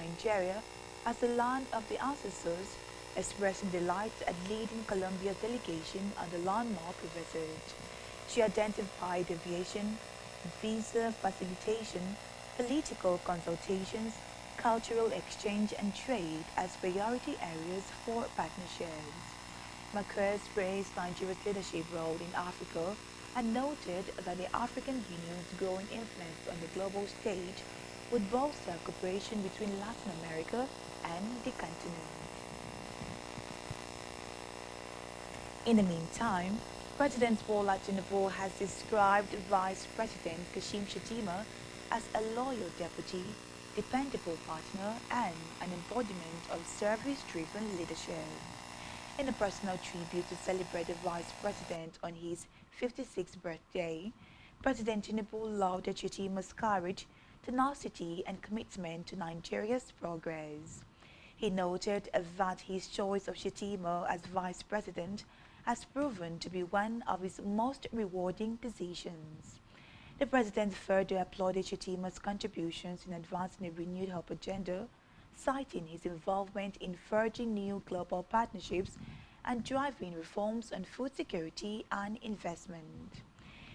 Nigeria as the land of the ancestors, expressing delight at leading Colombia's delegation on the landmark visit. She identified aviation, visa facilitation, political consultations, cultural exchange and trade as priority areas for partnerships. Marquez praised Nigeria's leadership role in Africa and noted that the African Union's growing influence on the global stage would bolster cooperation between Latin America and the continent. In the meantime, President Bola Tinubu has described Vice President Kashim Shettima as a loyal deputy, dependable partner, and an embodiment of service-driven leadership. In a personal tribute to celebrate the Vice President on his 56th birthday, President Tinubu lauded Shettima's courage, tenacity, and commitment to Nigeria's progress. He noted that his choice of Shettima as Vice President has proven to be one of his most rewarding decisions. The President further applauded Shettima's contributions in advancing a renewed hope agenda, citing his involvement in forging new global partnerships and driving reforms on food security and investment.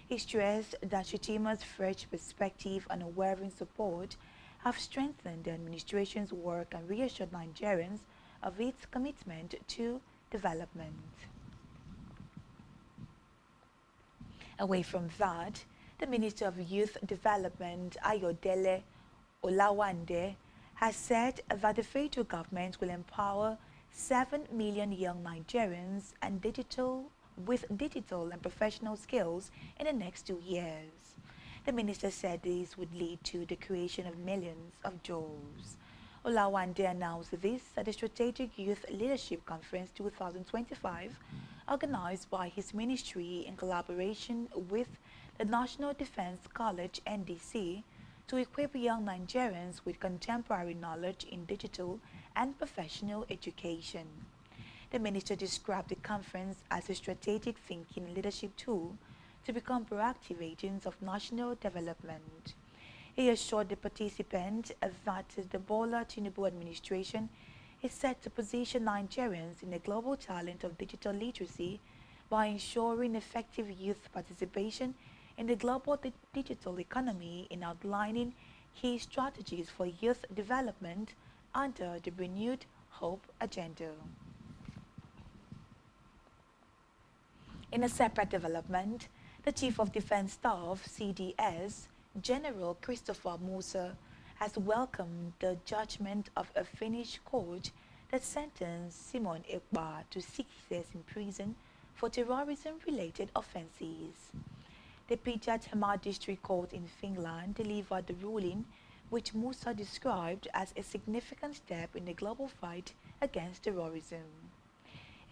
He stressed that Shettima's fresh perspective and unwavering support have strengthened the administration's work and reassured Nigerians of its commitment to development. Away from that, the Minister of Youth Development, Ayodele Olawande, has said that the federal government will empower 7 million young Nigerians with digital and professional skills in the next 2 years. The minister said this would lead to the creation of millions of jobs. Olawande announced this at the Strategic Youth Leadership Conference 2025, organized by his ministry in collaboration with the National Defense College (NDC) to equip young Nigerians with contemporary knowledge in digital and professional education. The minister described the conference as a strategic thinking and leadership tool to become proactive agents of national development. He assured the participants that the Bola Tinubu administration is set to position Nigerians in the global talent of digital literacy by ensuring effective youth participation in the global digital economy in outlining key strategies for youth development under the renewed Hope Agenda. In a separate development, the Chief of Defense Staff, CDS, General Christopher Musa, has welcomed the judgment of a Finnish court that sentenced Simon Ekpa to 6 years in prison for terrorism-related offenses. The Päijät-Häme District Court in Finland delivered the ruling, which Musa described as a significant step in the global fight against terrorism.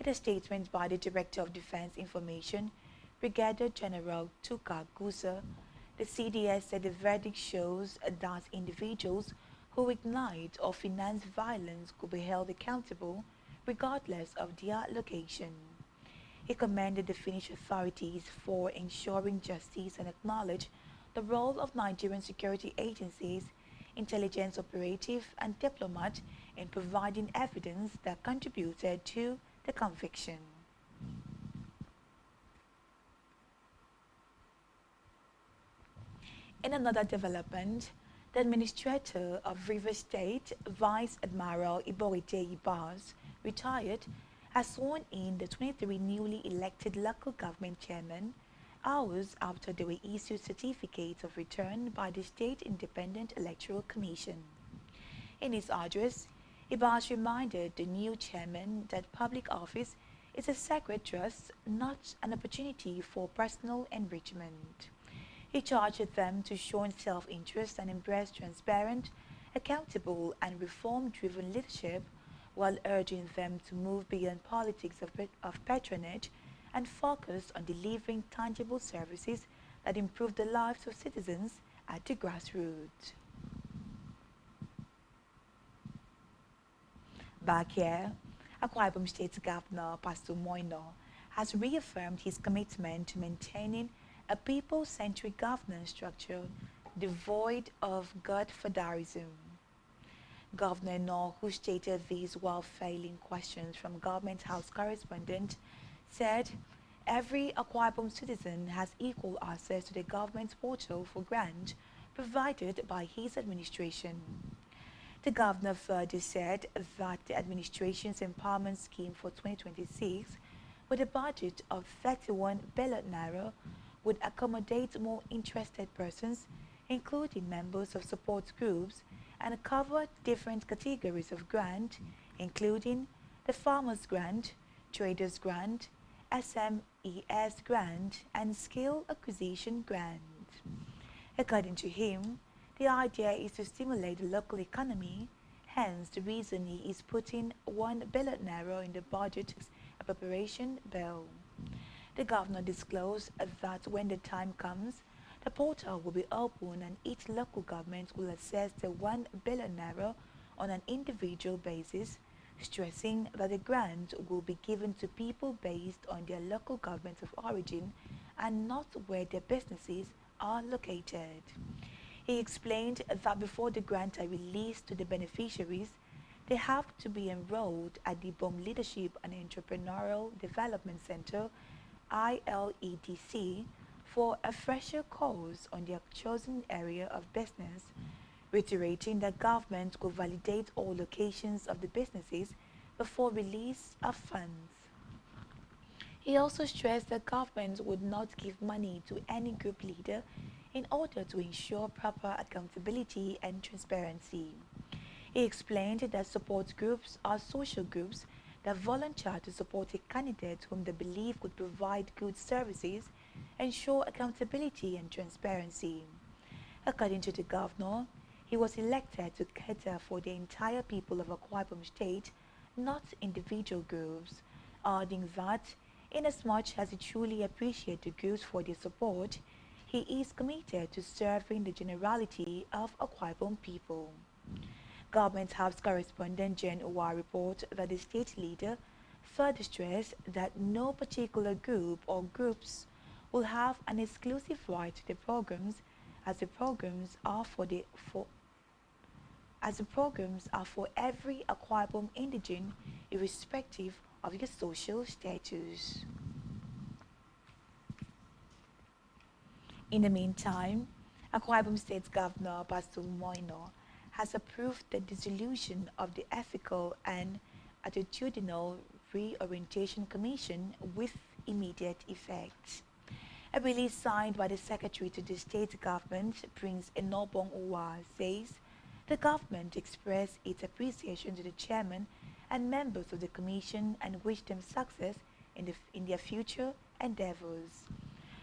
In a statement by the Director of Defense Information, Brigadier General Tuka Gusa, the CDS said the verdict shows that individuals who ignite or finance violence could be held accountable regardless of their location. He commended the Finnish authorities for ensuring justice and acknowledged the role of Nigerian security agencies, intelligence operative and diplomat in providing evidence that contributed to the conviction. In another development, the administrator of River State, Vice Admiral Iborite Ibas, retired, has sworn in the 23 newly elected local government chairmen hours after they were issued certificates of return by the State Independent Electoral Commission. In his address, Ibas reminded the new chairman that public office is a sacred trust, not an opportunity for personal enrichment. He charged them to show self-interest and embrace transparent, accountable, and reform-driven leadership while urging them to move beyond politics of patronage and focus on delivering tangible services that improve the lives of citizens at the grassroots. Back here, Akwa Ibom State Governor Pastor Moino has reaffirmed his commitment to maintaining a people-centric governance structure devoid of godfatherism. Governor Noor, who stated these while failing questions from Government House correspondent, said every Akwa Ibom citizen has equal access to the government portal for grant provided by his administration. The governor further said that the administration's empowerment scheme for 2026, with a budget of 31 billion naira, would accommodate more interested persons, including members of support groups, and cover different categories of grant, including the Farmers Grant, Traders Grant, SMES Grant, and Skill Acquisition Grant. According to him, the idea is to stimulate the local economy, hence the reason he is putting 1 billion naira in the budget appropriation bill. The governor disclosed that when the time comes, the portal will be open and each local government will access the 1 billion naira on an individual basis, stressing that the grant will be given to people based on their local government of origin and not where their businesses are located. He explained that before the grants are released to the beneficiaries, they have to be enrolled at the BOM Leadership and Entrepreneurial Development Center ILEDC for a fresher course on their chosen area of business, reiterating that government will validate all locations of the businesses before release of funds. He also stressed that government would not give money to any group leader in order to ensure proper accountability and transparency. He explained that support groups are social groups that volunteer to support a candidate whom they believe could provide good services, ensure accountability and transparency. According to the governor, he was elected to cater for the entire people of Akwa Ibom State, not individual groups, adding that inasmuch as he truly appreciates the groups for their support, he is committed to serving the generality of Akwa Ibom people. Government House correspondent Jen Uwa reported that the state leader further stressed that no particular group or groups will have an exclusive right to the programs, as the programs are for every Akwa Ibom indigene, irrespective of your social status. In the meantime, Akwa Ibom State Governor Pastor Moino has approved the dissolution of the Ethical and Attitudinal Reorientation Commission with immediate effect. A release signed by the Secretary to the State Government, Prince Enobong Uwa, says the government expressed its appreciation to the chairman and members of the commission and wished them success in their future endeavors.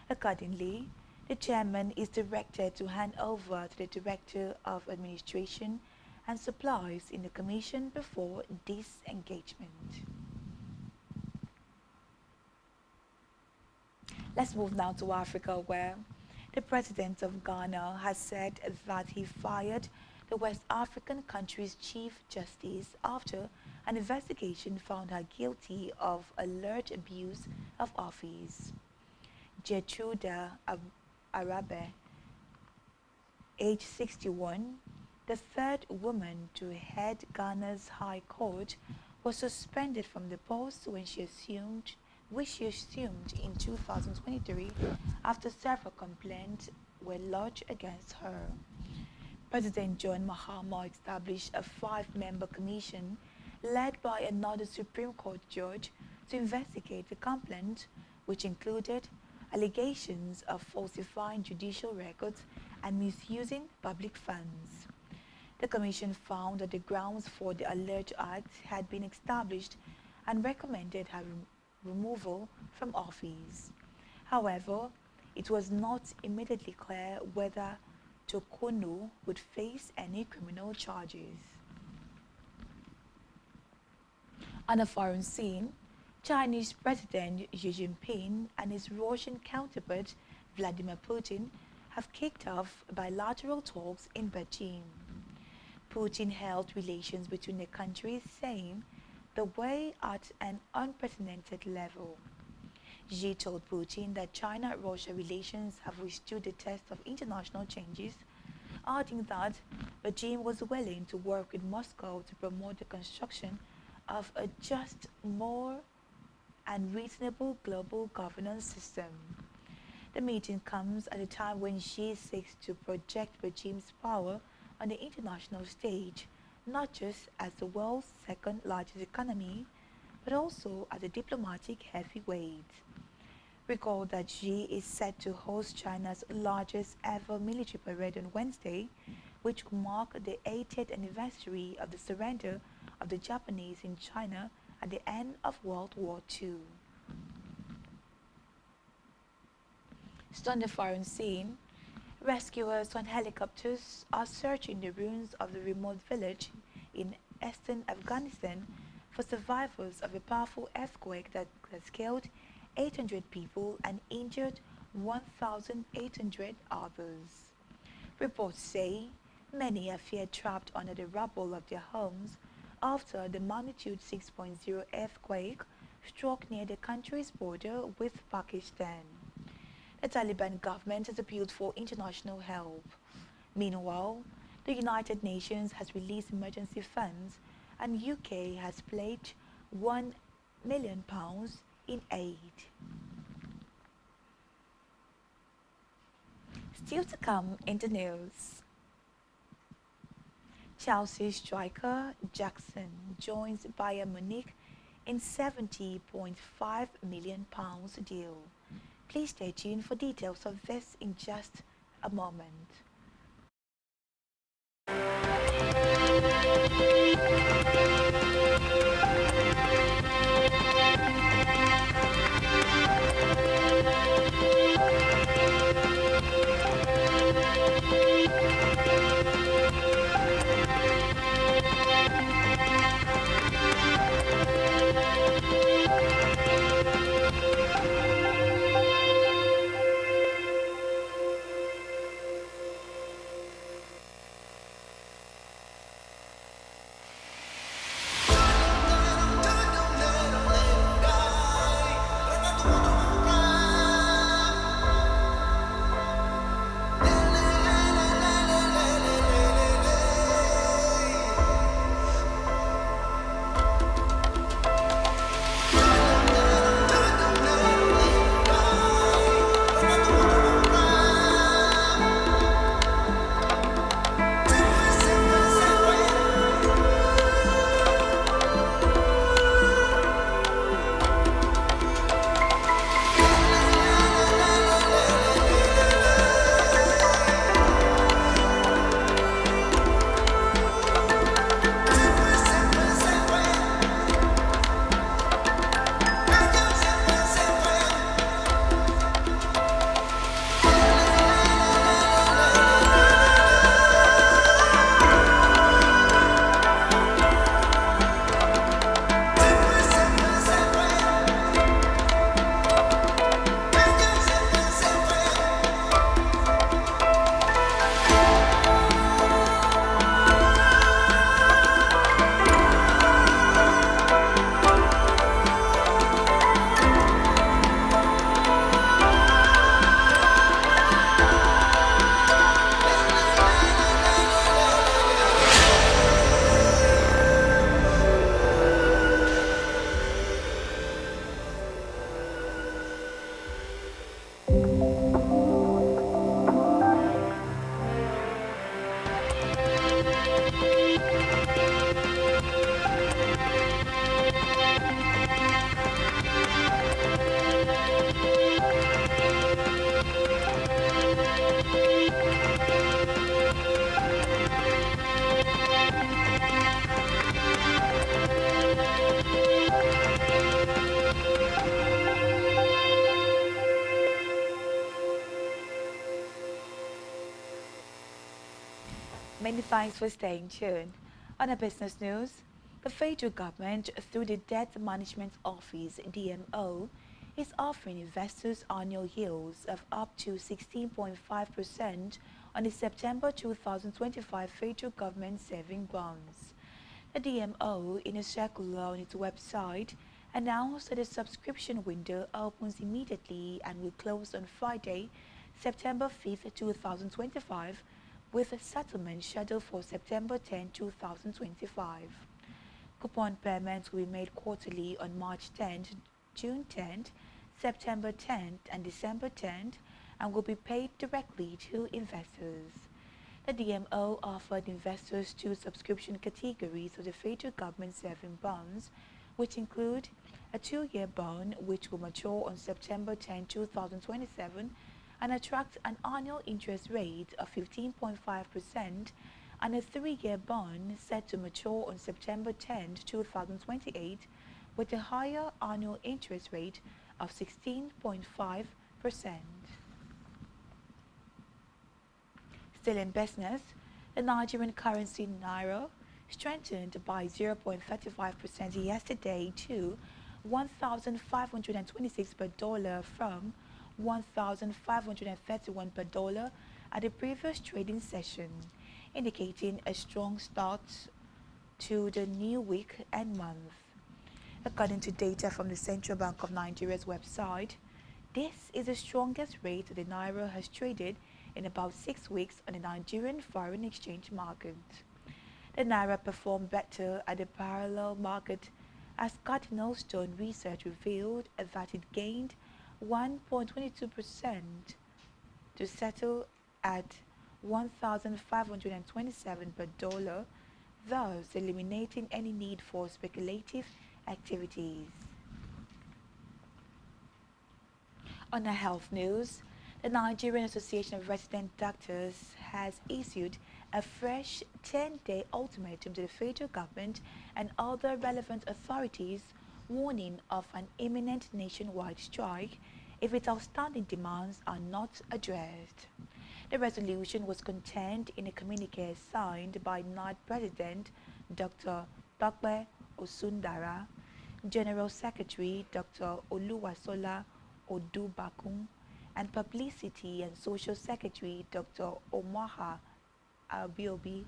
Accordingly, the chairman is directed to hand over to the Director of Administration and Supplies in the Commission before disengagement. Let's move now to Africa, where the President of Ghana has said that he fired the West African country's Chief Justice after an investigation found her guilty of alleged abuse of office. Gertruda Arabe, age 61, the third woman to head Ghana's High Court, was suspended from the post which she assumed in 2023 after several complaints were lodged against her. President John Mahama established a 5-member commission led by another Supreme Court judge to investigate the complaint, which included allegations of falsifying judicial records and misusing public funds. The commission found that the grounds for the alleged acts had been established and recommended her removal from office. However, it was not immediately clear whether Tokunu would face any criminal charges. On a foreign scene, Chinese President Xi Jinping and his Russian counterpart Vladimir Putin have kicked off bilateral talks in Beijing. Putin held relations between the countries, saying the way at an unprecedented level. Xi told Putin that China-Russia relations have withstood the test of international changes, adding that the regime was willing to work with Moscow to promote the construction of a just, more and reasonable global governance system. The meeting comes at a time when Xi seeks to project the regime's power on the international stage, not just as the world's second largest economy, but also as a diplomatic heavyweight. Recall that Xi is set to host China's largest ever military parade on Wednesday, which will mark the 80th anniversary of the surrender of the Japanese in China at the end of World War II. On the foreign scene, rescuers on helicopters are searching the ruins of the remote village in eastern Afghanistan for survivors of a powerful earthquake that has killed 800 people and injured 1,800 others. Reports say many are feared trapped under the rubble of their homes after the magnitude 6.0 earthquake struck near the country's border with Pakistan. The Taliban government has appealed for international help. Meanwhile, the United Nations has released emergency funds and UK has pledged £1 million in aid. Still to come in the news. Chelsea striker Jackson joins Bayern Munich in £70.5 million deal. Please stay tuned for details of this in just a moment. Many thanks for staying tuned. On a business news, the federal government, through the Debt Management Office (DMO), is offering investors annual yields of up to 16.5% on the September 2025 federal government saving bonds. The DMO, in a circular on its website, announced that the subscription window opens immediately and will close on Friday, September 5, 2025, with a settlement scheduled for September 10, 2025. Coupon payments will be made quarterly on March 10th, June 10th, September 10th, and December 10th, and will be paid directly to investors. The DMO offered investors two subscription categories of the federal government saving bonds, which include a 2-year bond which will mature on September 10, 2027 and attract an annual interest rate of 15.5%, and a 3-year bond set to mature on September 10, 2028 with a higher annual interest rate of 16.5%. Still in business, the Nigerian currency naira strengthened by 0.35% yesterday to 1,526 per dollar from 1,531 per dollar at the previous trading session, indicating a strong start to the new week and month. According to data from the Central Bank of Nigeria's website, this is the strongest rate the naira has traded in about 6 weeks on the Nigerian foreign exchange market. The naira performed better at the parallel market as Cardinal Stone research revealed that it gained 1.22% to settle at 1,527 per dollar, thus eliminating any need for speculative activities. On a health news, the Nigerian Association of Resident Doctors has issued a fresh 10-day ultimatum to the federal government and other relevant authorities, warning of an imminent nationwide strike if its outstanding demands are not addressed. The resolution was contained in a communique signed by NAD President Dr. Tokpe Osundara, General Secretary Dr. Oluwasola Odubakun, and Publicity and Social Secretary Dr. Omaha Abiobi,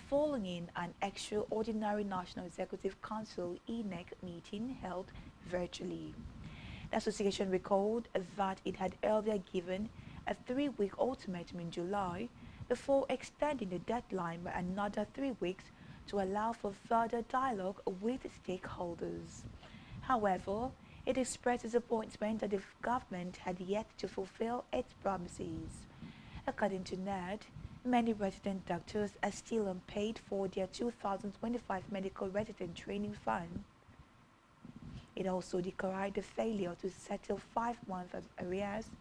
following an extraordinary National Executive Council (ENEC) meeting held virtually. The association recalled that it had earlier given a 3-week ultimatum in July before extending the deadline by another 3 weeks to allow for further dialogue with stakeholders. However, it expressed disappointment that the government had yet to fulfill its promises. According to NAD, many resident doctors are still unpaid for their 2025 medical resident training fund. It also decried the failure to settle 5-month arrears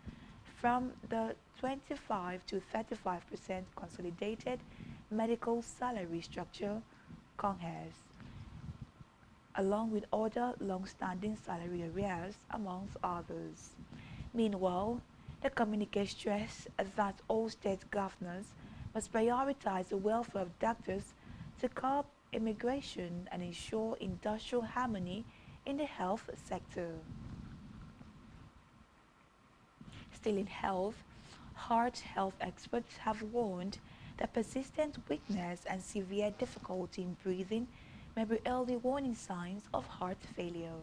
from the 25 to 35% consolidated medical salary structure (CONHES), along with other long-standing salary arrears, amongst others. Meanwhile, the communique stressed that all state governors must prioritize the welfare of doctors to curb immigration and ensure industrial harmony in the health sector. Still in health, heart health experts have warned that persistent weakness and severe difficulty in breathing may be early warning signs of heart failure.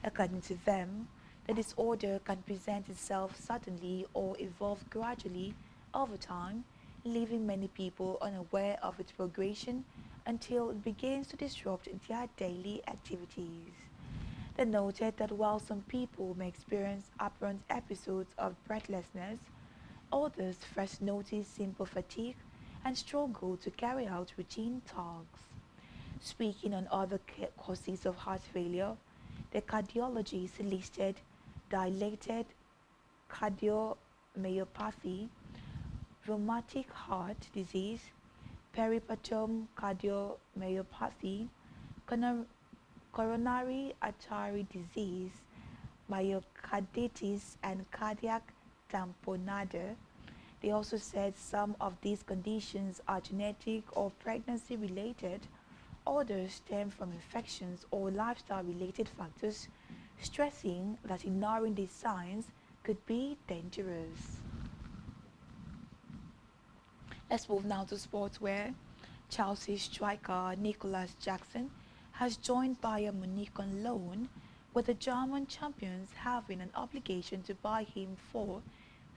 According to them, the disorder can present itself suddenly or evolve gradually over time, leaving many people unaware of its progression until it begins to disrupt their daily activities. They noted that while some people may experience apparent episodes of breathlessness, others first notice simple fatigue and struggle to carry out routine tasks. Speaking on other causes of heart failure, the cardiologist listed dilated cardiomyopathy, rheumatic heart disease, peripartum cardiomyopathy, coronary artery disease, myocarditis, and cardiac tamponade. They also said some of these conditions are genetic or pregnancy related, others stem from infections or lifestyle-related factors, stressing that ignoring these signs could be dangerous. Let's move now to sports, where Chelsea striker Nicholas Jackson has joined Bayern Munich on loan, with the German champions having an obligation to buy him for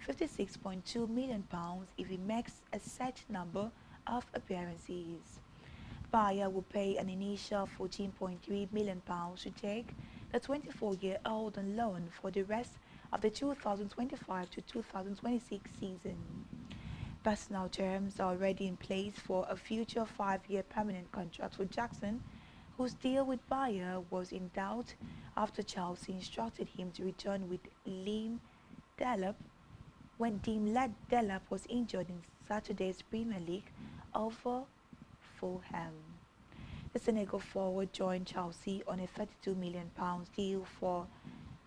£56.2 million if he makes a set number of appearances. Bayer will pay an initial £14.3 million to take the 24-year-old on loan for the rest of the 2025 to 2026 season. Personal terms are already in place for a future 5-year permanent contract for Jackson, whose deal with Bayer was in doubt after Chelsea instructed him to return with Liam Delap when Dean Delap was injured in Saturday's Premier League over Fulham. The Senegal forward joined Chelsea on a £32 million deal for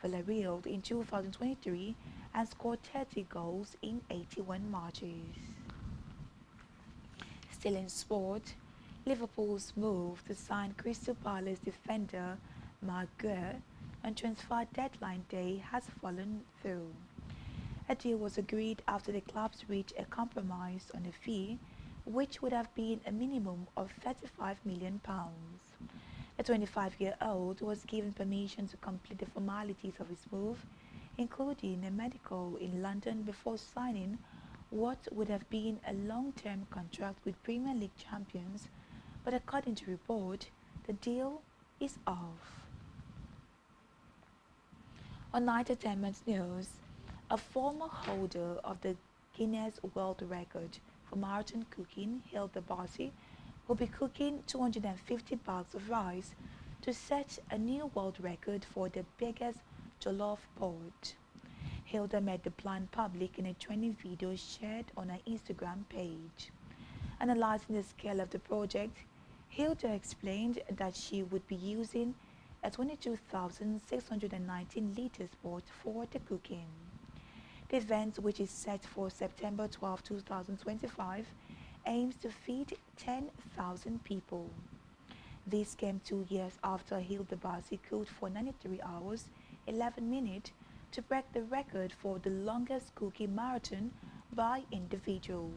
Villarreal in 2023 and scored 30 goals in 81 matches. Still in sport, Liverpool's move to sign Crystal Palace defender Maguire on transfer deadline day has fallen through. A deal was agreed after the clubs reached a compromise on a fee, which would have been a minimum of £35 million. The 25-year-old was given permission to complete the formalities of his move, including a medical in London before signing what would have been a long-term contract with Premier League champions, but according to report, the deal is off. On Night Entertainment News, a former holder of the Guinness World Record for marathon cooking, Hilda Barty, will be cooking 250 bags of rice to set a new world record for the biggest jollof pot. Hilda made the plan public in a training video shared on her Instagram page. Analyzing the scale of the project, Hilda explained that she would be using a 22,619 liters pot for the cooking. The event, which is set for September 12, 2025, aims to feed 10,000 people. This came 2 years after Hilda Barty cooked for 93 hours, 11 minutes to break the record for the longest cooking marathon by individual.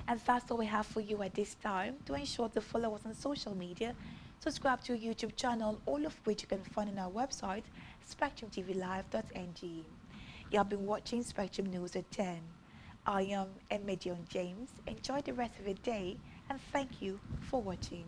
And that's all we have for you at this time. To ensure to follow us on social media, subscribe to our YouTube channel, all of which you can find on our website, spectrumtvlive.ng. You have been watching Spectrum News at 10. I am Emedion James. Enjoy the rest of your day and thank you for watching.